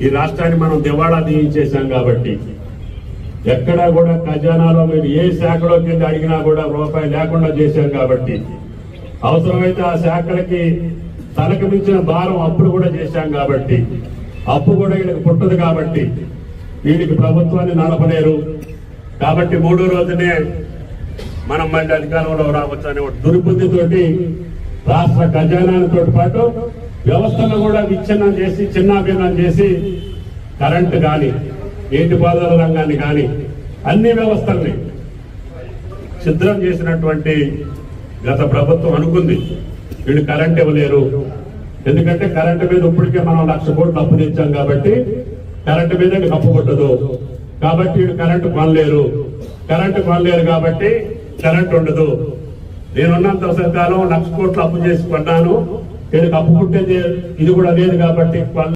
ఈ రాష్ట్రాన్ని మనం దివాళా తీయించేశాం కాబట్టి ఎక్కడా కూడా ఖజానాలో మీరు ఏ శాఖలోకి వెళ్ళి అడిగినా కూడా రూపాయి లేకుండా చేశాం కాబట్టి అవసరమైతే ఆ శాఖలకి తనకు మించిన భారం అప్పుడు కూడా చేశాం కాబట్టి అప్పు కూడా వీళ్ళకి పుట్టదు కాబట్టి వీళ్ళకి ప్రభుత్వాన్ని నడపలేరు కాబట్టి మూడో రోజునే మనం మళ్ళీ అధికారంలో రావచ్చు అనే దుర్బుద్ధితోటి రాష్ట్ర ఖజానాతో పాటు వ్యవస్థను కూడా విచ్ఛిన్నం చేసి చిన్నాభిన్నం చేసి కరెంటు కానీ నీటిపారుదల రంగాన్ని కానీ అన్ని వ్యవస్థల్ని ఛిద్రం చేసినటువంటి గత ప్రభుత్వం అనుకుంది వీళ్ళు కరెంట్ ఇవ్వలేరు, ఎందుకంటే కరెంటు మీద ఇప్పటికే మనం 1,00,000 కోట్లు అప్పు తెచ్చాం కాబట్టి కరెంటు మీద అప్పు పుట్టదు కాబట్టి వీళ్ళు కరెంటు కొనలేరు కాబట్టి కరెంట్ ఉండదు. నేనున్నంత కాలం 1,00,000 కోట్లు అప్పు చేసి కొన్నాను, వీళ్ళకి అప్పు పుట్టేది ఇది కూడా లేదు కాబట్టి